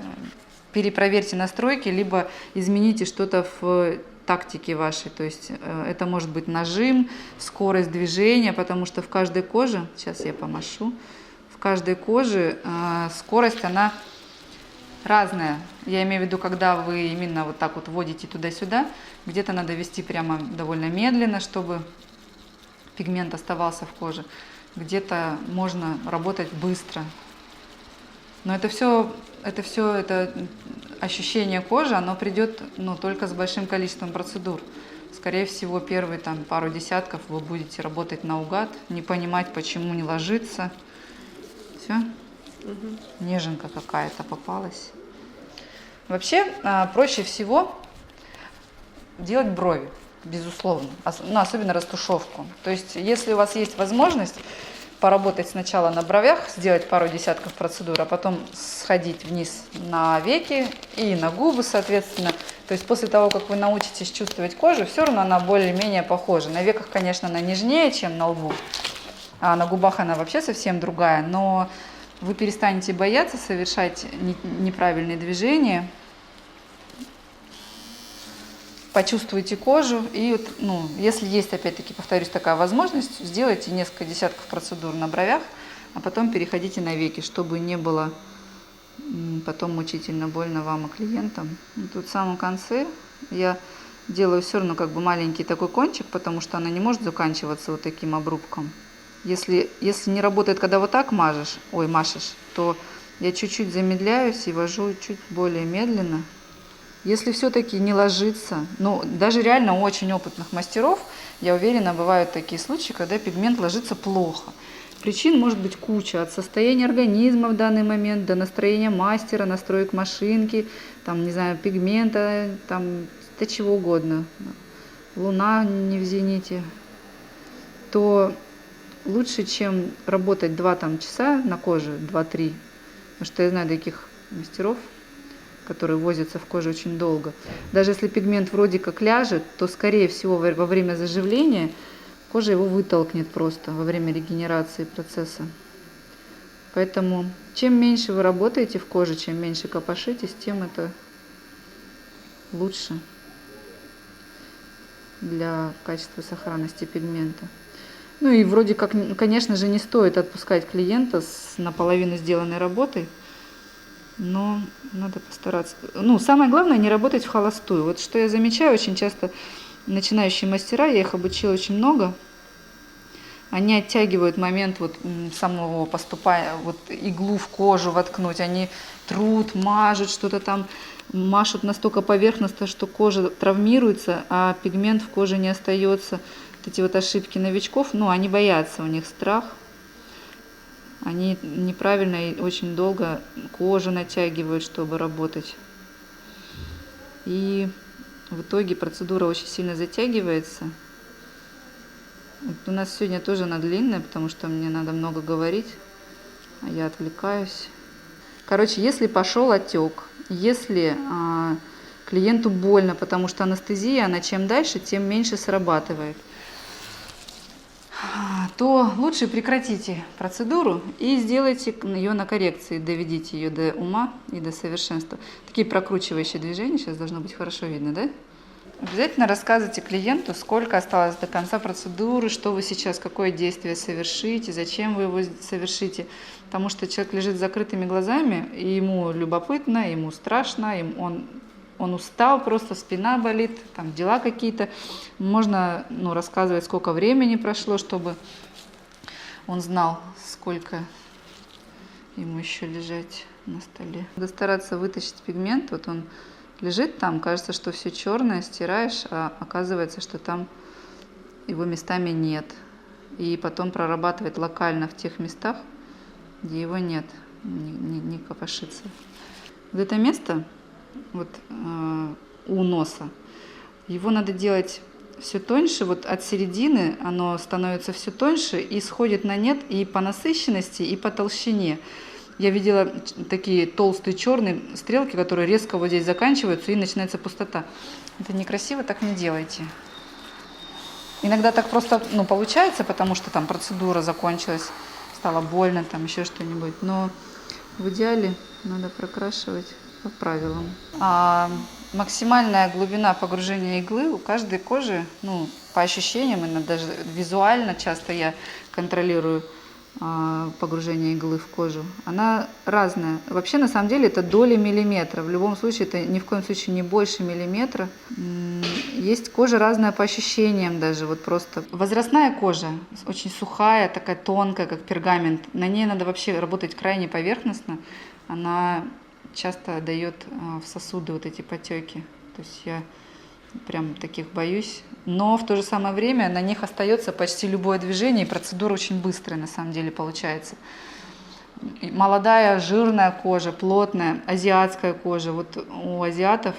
Speaker 1: перепроверьте настройки, либо измените что-то в тактике вашей. То есть это может быть нажим, скорость движения, потому что в каждой коже, сейчас я помашу, в каждой коже скорость, она разная. Я имею в виду, когда вы именно вот так вот вводите туда-сюда, где-то надо вести прямо довольно медленно, чтобы пигмент оставался в коже. Где-то можно работать быстро. Но это ощущение кожи, оно придет только с большим количеством процедур. Скорее всего, первые пару десятков вы будете работать наугад, не понимать, почему не ложится. Все? Угу. Неженка какая-то попалась. Вообще, проще всего делать брови, безусловно, особенно растушевку. То есть, если у вас есть возможность поработать сначала на бровях, сделать пару десятков процедур, а потом сходить вниз на веки и на губы, соответственно. То есть после того, как вы научитесь чувствовать кожу, все равно она более-менее похожа. На веках, конечно, она нежнее, чем на лбу, а на губах она вообще совсем другая, но вы перестанете бояться совершать неправильные движения, почувствуйте кожу и, если есть, опять-таки, повторюсь, такая возможность, сделайте несколько десятков процедур на бровях, а потом переходите на веки, чтобы не было потом мучительно больно вам и клиентам. И тут в самом конце я делаю все равно маленький такой кончик, потому что она не может заканчиваться вот таким обрубком. Если не работает, когда вот так машешь, то я чуть-чуть замедляюсь и вожу чуть более медленно. Если все-таки не ложится, даже реально у очень опытных мастеров, я уверена, бывают такие случаи, когда пигмент ложится плохо. Причин может быть куча, от состояния организма в данный момент до настроения мастера, настроек машинки, пигмента, до чего угодно. Луна не в зените. То лучше, чем работать 2 часа на коже, 2-3, потому что я знаю таких мастеров, которые возятся в коже очень долго. Даже если пигмент вроде как ляжет, то, скорее всего, во время заживления кожа его вытолкнет просто во время регенерации процесса. Поэтому чем меньше вы работаете в коже, чем меньше копошитесь, тем это лучше для качества сохранности пигмента. И вроде как, конечно же, не стоит отпускать клиента с наполовину сделанной работой, но надо постараться. Самое главное, не работать в холостую. Вот что я замечаю, очень часто начинающие мастера, я их обучила очень много, они оттягивают момент самого поступания, иглу в кожу воткнуть, они трут, мажут, что-то машут настолько поверхностно, что кожа травмируется, а пигмент в коже не остается. Эти ошибки новичков, они боятся, у них страх. Они неправильно и очень долго кожу натягивают, чтобы работать. И в итоге процедура очень сильно затягивается. У нас сегодня тоже она длинная, потому что мне надо много говорить, а я отвлекаюсь. Если пошел отек, если клиенту больно, потому что анестезия, она чем дальше, тем меньше срабатывает, то лучше прекратите процедуру и сделайте ее на коррекции, доведите ее до ума и до совершенства. Такие прокручивающие движения, сейчас должно быть хорошо видно, да? Обязательно рассказывайте клиенту, сколько осталось до конца процедуры, что вы сейчас, какое действие совершите, зачем вы его совершите. Потому что человек лежит с закрытыми глазами, и ему любопытно, ему страшно, он устал, просто спина болит, там дела какие-то. Можно рассказывать, сколько времени прошло, чтобы он знал, сколько ему еще лежать на столе. Надо стараться вытащить пигмент. Вот он лежит там, кажется, что все черное, стираешь, а оказывается, что там его местами нет. И потом прорабатывать локально в тех местах, где его нет, не копошится. Вот это место вот, у носа, его надо делать все тоньше, вот от середины оно становится все тоньше и сходит на нет и по насыщенности, и по толщине. Я видела такие толстые черные стрелки, которые резко вот здесь заканчиваются, и начинается пустота. Это некрасиво, так не делайте. Иногда так просто получается, потому что там процедура закончилась, стало больно, там еще что-нибудь. Но в идеале надо прокрашивать по правилам. А максимальная глубина погружения иглы у каждой кожи, по ощущениям, даже визуально часто я контролирую погружение иглы в кожу, она разная. Вообще, на самом деле, это доли миллиметра. В любом случае, это ни в коем случае не больше миллиметра. Есть кожа разная по ощущениям даже. Вот просто возрастная кожа, очень сухая, такая тонкая, как пергамент. На ней надо вообще работать крайне поверхностно. Она часто дает в сосуды вот эти потеки. То есть я прям таких боюсь. Но в то же самое время на них остается почти любое движение, и процедура очень быстрая на самом деле получается. И молодая, жирная кожа, плотная, азиатская кожа. Вот у азиатов,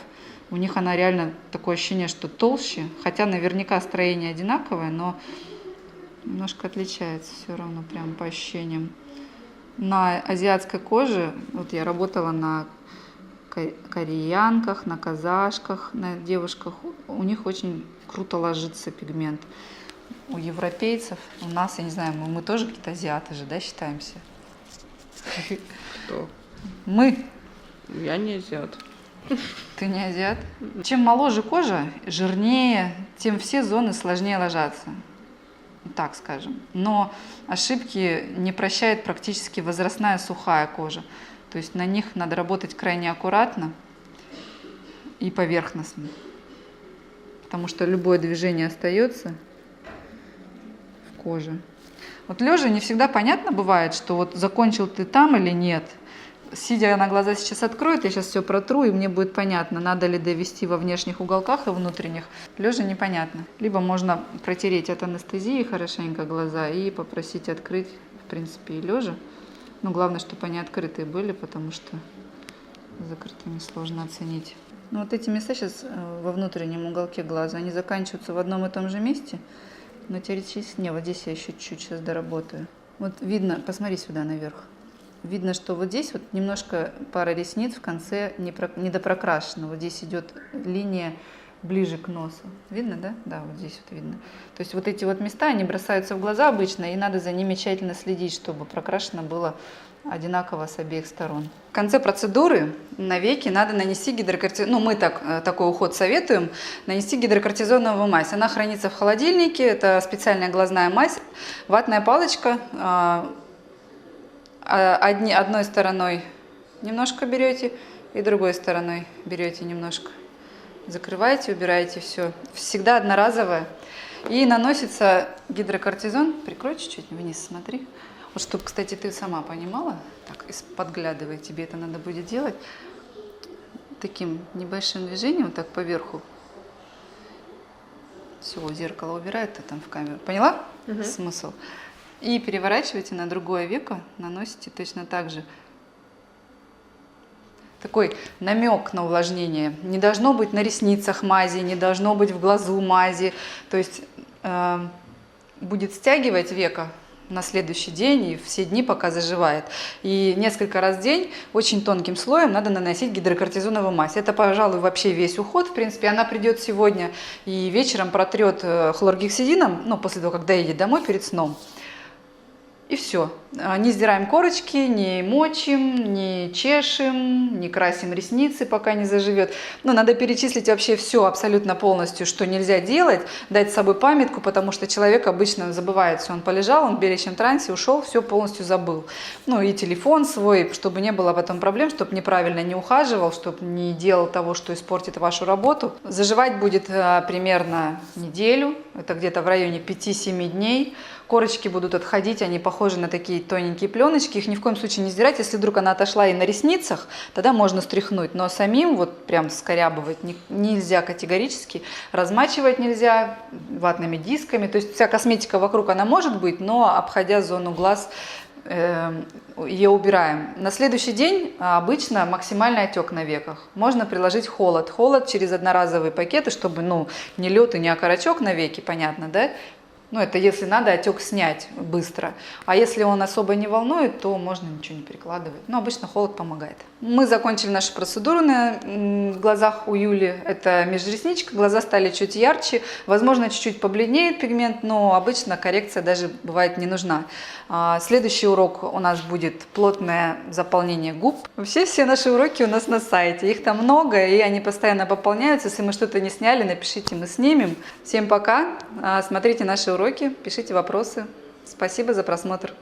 Speaker 1: у них она реально такое ощущение, что толще, хотя наверняка строение одинаковое, но немножко отличается все равно прям по ощущениям. На азиатской коже, вот я работала на кореянках, на казашках, на девушках, у них очень круто ложится пигмент. У европейцев, у нас, я не знаю, мы тоже какие-то азиаты же, да, считаемся?
Speaker 2: Кто?
Speaker 1: Мы.
Speaker 2: Я не азиат.
Speaker 1: Ты не азиат? Чем моложе кожа, жирнее, тем все зоны сложнее ложатся. Так скажем. Но ошибки не прощает практически возрастная сухая кожа. То есть на них надо работать крайне аккуратно и поверхностно. Потому что любое движение остается в коже. Вот лежа не всегда понятно бывает, что вот закончил ты там или нет. Сидя на глаза сейчас откроет, я сейчас все протру, и мне будет понятно, надо ли довести во внешних уголках и внутренних. Лежа непонятно. Либо можно протереть от анестезии хорошенько глаза и попросить открыть, в принципе, и лежа. Но главное, чтобы они открытые были, потому что закрытыми сложно оценить. Вот эти места сейчас во внутреннем уголке глаза, они заканчиваются в одном и том же месте, но теоретически не, вот здесь я еще чуть-чуть сейчас доработаю. Вот видно, посмотри сюда наверх. Видно, что вот здесь вот немножко пара ресниц в конце недопрокрашена. Вот здесь идет линия ближе к носу. Видно, да? Да, вот здесь вот видно. То есть вот эти вот места, они бросаются в глаза обычно, и надо за ними тщательно следить, чтобы прокрашено было одинаково с обеих сторон. В конце процедуры на веки надо нанести гидрокортизон. Мы такой уход советуем. Нанести гидрокортизоновую мазь. Она хранится в холодильнике. Это специальная глазная мазь. Ватная палочка. Одной стороной немножко берете, и другой стороной берете немножко. Закрываете, убираете все. Всегда одноразовая. И наносится гидрокортизон. Прикрой чуть-чуть вниз, смотри. Вот чтобы, кстати, ты сама понимала, так, подглядывая, тебе это надо будет делать таким небольшим движением, вот так поверху. Все, зеркало убирает, ты там в камеру. Поняла смысл? И переворачиваете на другое веко, наносите точно так же. Такой намек на увлажнение. Не должно быть на ресницах мази, не должно быть в глазу мази. То есть будет стягивать веко на следующий день и все дни, пока заживает. И несколько раз в день очень тонким слоем надо наносить гидрокортизоновую мазь. Это, пожалуй, вообще весь уход. В принципе, она придет сегодня и вечером протрет хлоргексидином, после того, как доедет домой перед сном. И все. Не сдираем корочки, не мочим, не чешем, не красим ресницы, пока не заживет. Но надо перечислить вообще все абсолютно полностью, что нельзя делать, дать с собой памятку, потому что человек обычно забывает все. Он полежал, он в беличьем трансе, ушел, все полностью забыл. Ну и телефон свой, чтобы не было потом проблем, чтобы неправильно не ухаживал, чтобы не делал того, что испортит вашу работу. Заживать будет примерно неделю, это где-то в районе 5-7 дней. Корочки будут отходить, они похожи на такие тоненькие пленочки, их ни в коем случае не сдирать. Если вдруг она отошла и на ресницах, тогда можно стряхнуть, но самим вот прям скорябывать нельзя категорически, размачивать нельзя ватными дисками, то есть вся косметика вокруг она может быть, но обходя зону глаз, ее убираем. На следующий день обычно максимальный отек на веках. Можно приложить холод. Холод через одноразовые пакеты, чтобы не лед и не окорочок на веки, понятно, да? Это если надо отек снять быстро. А если он особо не волнует, то можно ничего не прикладывать. Но обычно холод помогает. Мы закончили нашу процедуру на глазах у Юли. Это межресничка. Глаза стали чуть ярче. Возможно, чуть-чуть побледнеет пигмент, но обычно коррекция даже бывает не нужна. Следующий урок у нас будет плотное заполнение губ. Вообще все наши уроки у нас на сайте. Их там много, и они постоянно пополняются. Если мы что-то не сняли, напишите, мы снимем. Всем пока. Смотрите наши уроки, пишите вопросы. Спасибо за просмотр.